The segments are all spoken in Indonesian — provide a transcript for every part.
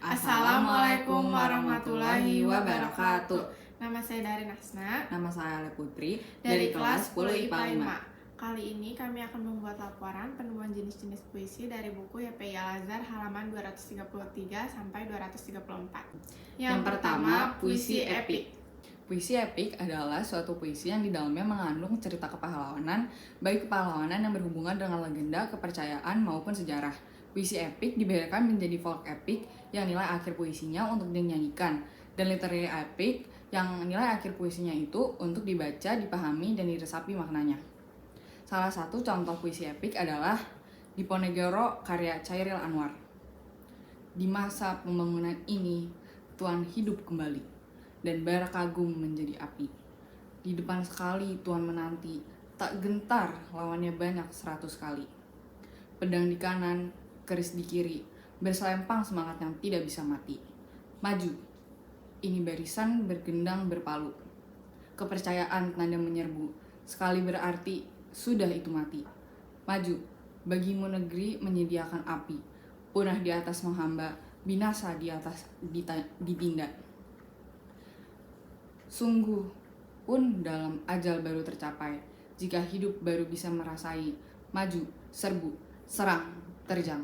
Assalamualaikum warahmatullahi wabarakatuh. Nama saya Darin Asna. Nama saya Ale Putri Dari kelas 10 IPA 5. Kali ini kami akan membuat laporan penemuan jenis-jenis puisi dari buku YPI Al-Azhar halaman 233 sampai 234. Yang pertama, puisi epik. Puisi epik adalah suatu puisi yang di dalamnya mengandung cerita kepahlawanan, baik kepahlawanan yang berhubungan dengan legenda, kepercayaan, maupun sejarah. Puisi epik dibedakan menjadi folk epik yang nilai akhir puisinya untuk dinyanyikan, dan literary epic yang nilai akhir puisinya itu untuk dibaca, dipahami, dan diresapi maknanya. Salah satu contoh puisi epik adalah Diponegoro karya Chairil Anwar. Di masa pembangunan ini, Tuhan hidup kembali, dan bara kagum menjadi api. Di depan sekali Tuhan menanti, tak gentar lawannya banyak 100 kali. Pedang di kanan, keris di kiri, berselempang semangat yang tidak bisa mati. Maju, ini barisan bergendang berpalu. Kepercayaan tanda menyerbu, sekali berarti sudah itu mati. Maju, bagimu negeri menyediakan api, punah di atas menghamba, binasa di atas ditindak. Sungguh pun dalam ajal baru tercapai, jika hidup baru bisa merasai. Maju, serbu, serang, terjang.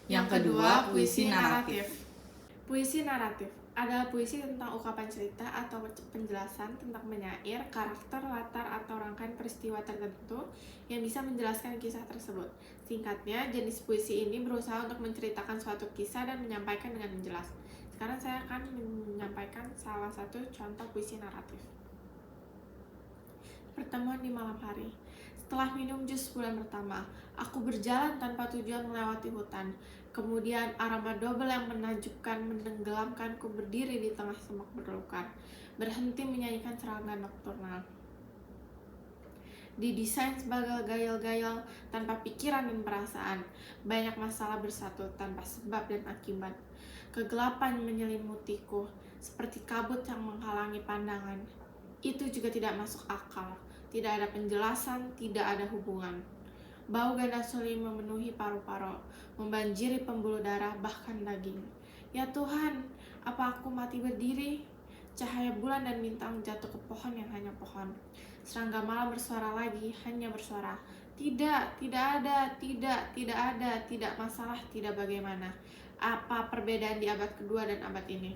Yang kedua, puisi naratif. Puisi naratif adalah puisi tentang ungkapan cerita atau penjelasan tentang penyair, karakter, latar, atau rangkaian peristiwa tertentu yang bisa menjelaskan kisah tersebut. Singkatnya, jenis puisi ini berusaha untuk menceritakan suatu kisah dan menyampaikan dengan jelas. Sekarang saya akan menyampaikan salah satu contoh puisi naratif. Pertemuan di malam hari. Setelah minum jus bulan pertama, aku berjalan tanpa tujuan melewati hutan. Kemudian aroma double yang menakjubkan menenggelamkanku berdiri di tengah semak belukar, berhenti menyanyikan serangan nokturnal. Didesain sebagai gayal-gayal tanpa pikiran dan perasaan, banyak masalah bersatu tanpa sebab dan akibat. Kegelapan menyelimutiku, seperti kabut yang menghalangi pandangan. Itu juga tidak masuk akal, tidak ada penjelasan, tidak ada hubungan. Bau ganda suli memenuhi paru-paru, membanjiri pembuluh darah, bahkan daging. Ya Tuhan, apa aku mati berdiri? Cahaya bulan dan bintang jatuh ke pohon yang hanya pohon. Serangga malam bersuara lagi, hanya bersuara. Tidak ada, tidak ada, tidak masalah, tidak bagaimana. Apa perbedaan di abad kedua dan abad ini?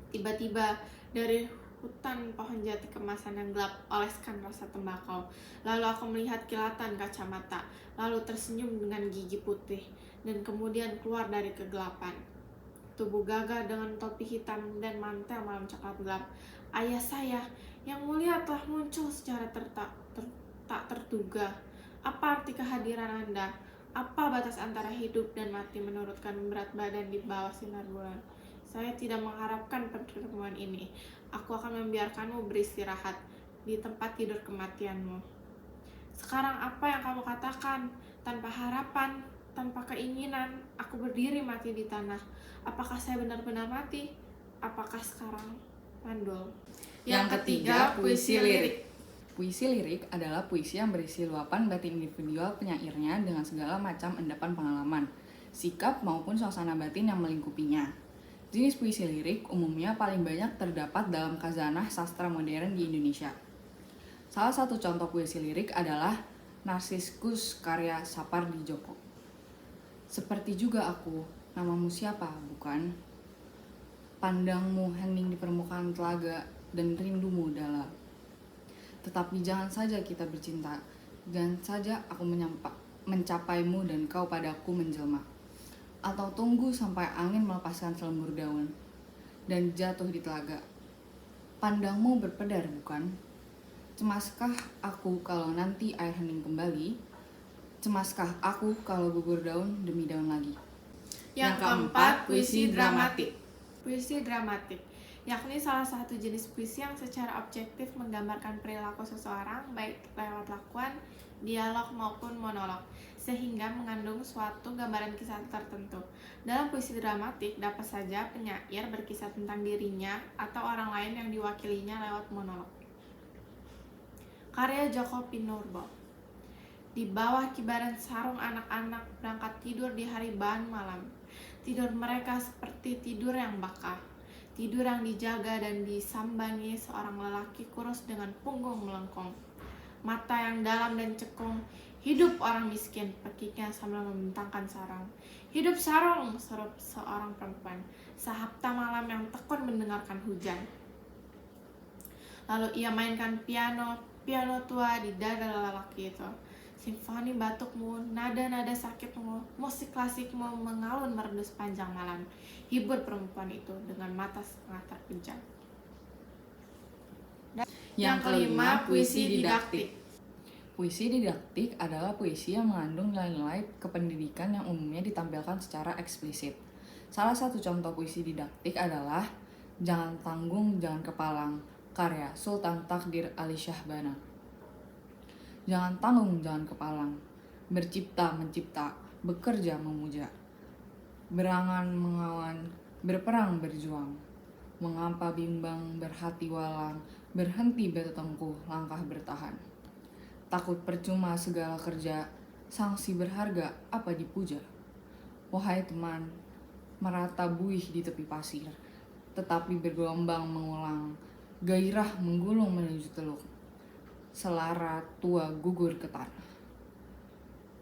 Tiba-tiba dari hutan pohon jati kemasan yang gelap oleskan rasa tembakau. Lalu aku melihat kilatan kacamata, lalu tersenyum dengan gigi putih, dan kemudian keluar dari kegelapan. Tubuh gagah dengan topi hitam dan mantel malam coklat gelap. Ayah saya yang mulia telah muncul secara tak terduga. Apa arti kehadiran Anda? Apa batas antara hidup dan mati menurutkan berat badan di bawah sinar bulan? Saya tidak mengharapkan pertemuan ini. Aku akan membiarkanmu beristirahat di tempat tidur kematianmu. Sekarang apa yang kamu katakan? Tanpa harapan, tanpa keinginan, aku berdiri mati di tanah. Apakah saya benar-benar mati? Apakah sekarang mandul? Yang ketiga, puisi lirik. Puisi lirik adalah puisi yang berisi luapan batin individual penyairnya dengan segala macam endapan pengalaman, sikap maupun suasana batin yang melingkupinya. Jenis puisi lirik umumnya paling banyak terdapat dalam khazanah sastra modern di Indonesia. Salah satu contoh puisi lirik adalah Narsiskus karya Sapardi Djoko. Seperti juga aku, namamu siapa, bukan? Pandangmu hening di permukaan telaga dan rindumu dalam. Tetapi jangan saja kita bercinta, jangan saja aku mencapaimu dan kau padaku menjelma. Atau tunggu sampai angin melepaskan selemur daun dan jatuh di telaga. Pandangmu berpedar, bukan? Cemaskah aku kalau nanti air hening kembali? Cemaskah aku kalau gugur daun demi daun lagi? Yang keempat, puisi dramatik. Puisi dramatik, yakni salah satu jenis puisi yang secara objektif menggambarkan perilaku seseorang baik lewat lakuan, dialog maupun monolog, sehingga mengandung suatu gambaran kisah tertentu. Dalam puisi dramatik, dapat saja penyair berkisah tentang dirinya atau orang lain yang diwakilinya lewat monolog. Karya Djoko Pinurbo. Di bawah kibaran sarung anak-anak berangkat tidur di hari bahan malam. Tidur mereka seperti tidur yang baka. Tidur yang dijaga dan disambangi seorang lelaki kurus dengan punggung melengkung. Mata yang dalam dan cekung. Hidup orang miskin, pekiknya sambil membentangkan sarung. Hidup sarung, seru seorang perempuan. Sahapta malam yang tekun mendengarkan hujan. Lalu ia mainkan piano tua di dada lelaki itu. Simfoni batukmu, nada-nada sakitmu, musik klasikmu mengalun merdu sepanjang malam. Hibur perempuan itu dengan mata setengah terpejam. Yang kelima, puisi didaktik. Puisi didaktik adalah puisi yang mengandung nilai-nilai kependidikan yang umumnya ditampilkan secara eksplisit. Salah satu contoh puisi didaktik adalah Jangan Tanggung, Jangan Kepalang, karya Sultan Takdir Ali Syahbana. Jangan tanggung, jangan kepalang, bercipta mencipta, bekerja memuja, berangan mengawan, berperang berjuang, mengapa bimbang berhati walang, berhenti bertengkuh, langkah bertahan. Takut percuma segala kerja, sanksi berharga apa dipuja. Wahai teman, merata buih di tepi pasir, tetapi bergelombang mengulang, gairah menggulung menuju teluk. Selara tua gugur ke tanah.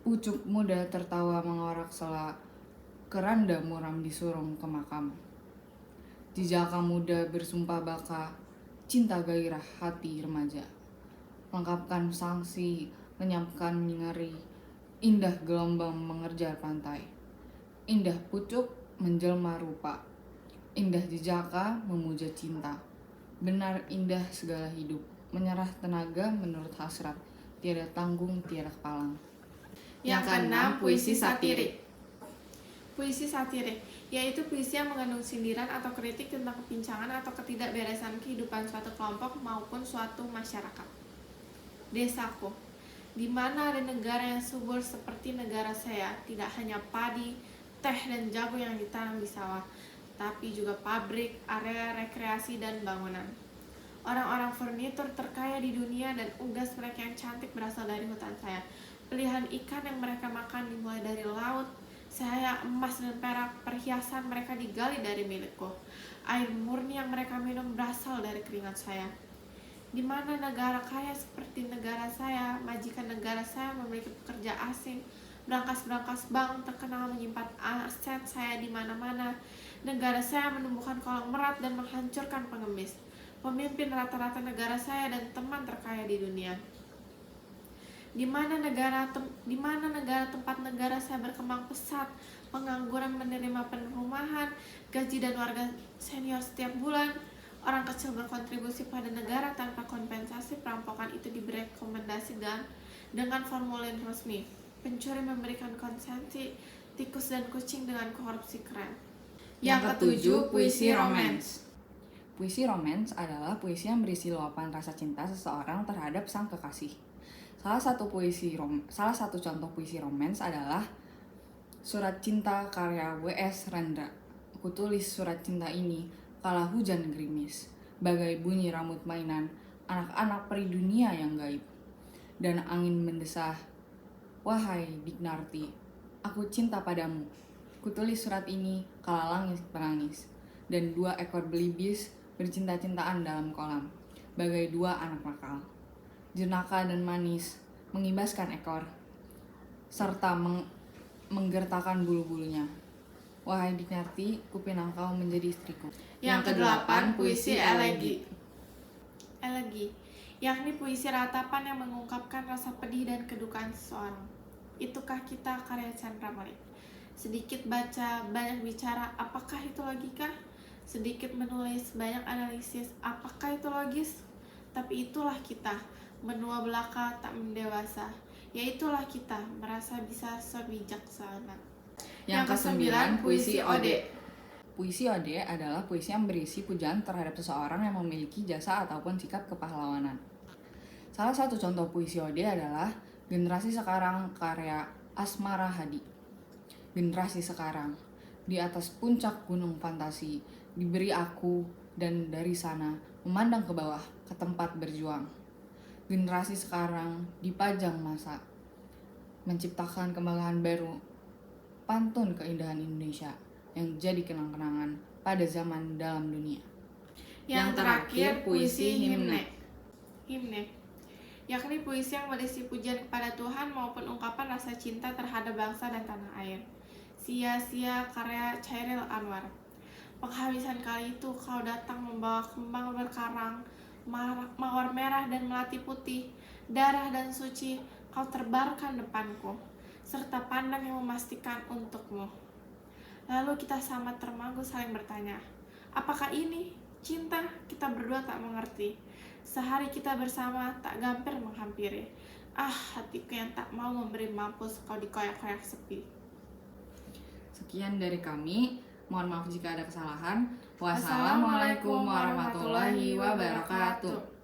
Pucuk muda tertawa mengorak sela, keranda muram disurung ke makam. Jejaka muda bersumpah baka, cinta gairah hati remaja. Lengkapkan sanksi, lenyapkan ngeri, indah gelombang mengerjar pantai. Indah pucuk menjelma rupa, indah jejaka memuja cinta. Benar indah segala hidup, menyerah tenaga menurut hasrat, tiada tanggung, tiada kepalang. Yang keenam, puisi satirik. Puisi satirik, yaitu puisi yang mengandung sindiran atau kritik tentang kepincangan atau ketidakberesan kehidupan suatu kelompok maupun suatu masyarakat. Desaku, di mana ada negara yang subur seperti negara saya, tidak hanya padi, teh dan jagung yang ditanam di sawah, tapi juga pabrik, area rekreasi dan bangunan. Orang-orang furnitur terkaya di dunia dan unggas mereka yang cantik berasal dari hutan saya. Pilihan ikan yang mereka makan dimulai dari laut. Saya emas dan perak, perhiasan mereka digali dari milikku. Air murni yang mereka minum berasal dari keringat saya. Di mana negara kaya seperti negara saya, majikan negara saya memiliki pekerja asing, berangkas-berangkas bank terkenal menyimpan aset saya di mana-mana. Negara saya menumbuhkan kolong merat dan menghancurkan pengemis. Pemimpin rata-rata negara saya dan teman terkaya di dunia. Di mana negara tempat negara saya berkembang pesat, pengangguran menerima perumahan, gaji dan warga senior setiap bulan, orang kecil berkontribusi pada negara tanpa kompensasi, perampokan itu diberi rekomendasi dengan formulir resmi, pencuri memberikan konsensi, tikus dan kucing dengan korupsi keren. Yang ketujuh, puisi romans. Puisi romans adalah puisi yang berisi luapan rasa cinta seseorang terhadap sang kekasih. Salah satu contoh puisi romans adalah Surat Cinta karya W.S. Rendra. Aku tulis surat cinta ini kala hujan gerimis, bagai bunyi rambut mainan anak-anak peri dunia yang gaib. Dan angin mendesah, wahai Dignarti, aku cinta padamu. Kutulis surat ini kala langit menangis, dan 2 ekor belibis bercinta-cintaan dalam kolam, bagai 2 anak nakal. Jenaka dan manis mengibaskan ekor, serta menggertakkan bulu-bulunya. Wahai Dignarti, kupinang kau menjadi istriku. Yang kedelapan, puisi elegi. Elegi, yakni puisi ratapan yang mengungkapkan rasa pedih dan kedukaan seseorang. Itukah kita karya Chandra Malik? Sedikit baca, banyak bicara, apakah itu logika? Sedikit menulis, banyak analisis, apakah itu logis? Tapi itulah kita, menua belaka tak mendewasa. Yaitulah kita, merasa bisa sebijaksana. Yang kesembilan, puisi ode. Puisi ode adalah puisi yang berisi pujian terhadap seseorang yang memiliki jasa ataupun sikap kepahlawanan. Salah satu contoh puisi ode adalah Generasi Sekarang karya Asmara Hadi. Generasi sekarang, di atas puncak gunung fantasi, diberi aku dan dari sana memandang ke bawah ke tempat berjuang. Generasi sekarang dipajang masa, menciptakan kemalahan baru, pantun keindahan Indonesia yang jadi kenang-kenangan pada zaman dalam dunia. Yang terakhir, puisi himne. Himne, yakni puisi yang berisi pujian kepada Tuhan maupun ungkapan rasa cinta terhadap bangsa dan tanah air. Sia-sia karya Chairil Anwar. Penghabisan kali itu kau datang membawa kembang berkarang, mawar merah dan melati putih, darah dan suci kau terbarkan depanku, serta pandang yang memastikan untukmu. Lalu kita sama termangu saling bertanya, apakah ini cinta? Kita berdua tak mengerti. Sehari kita bersama tak gampir menghampiri. Ah, hatiku yang tak mau memberi mampus kau dikoyak-koyak sepi. Sekian dari kami. Mohon maaf jika ada kesalahan. Wassalamualaikum warahmatullahi wabarakatuh.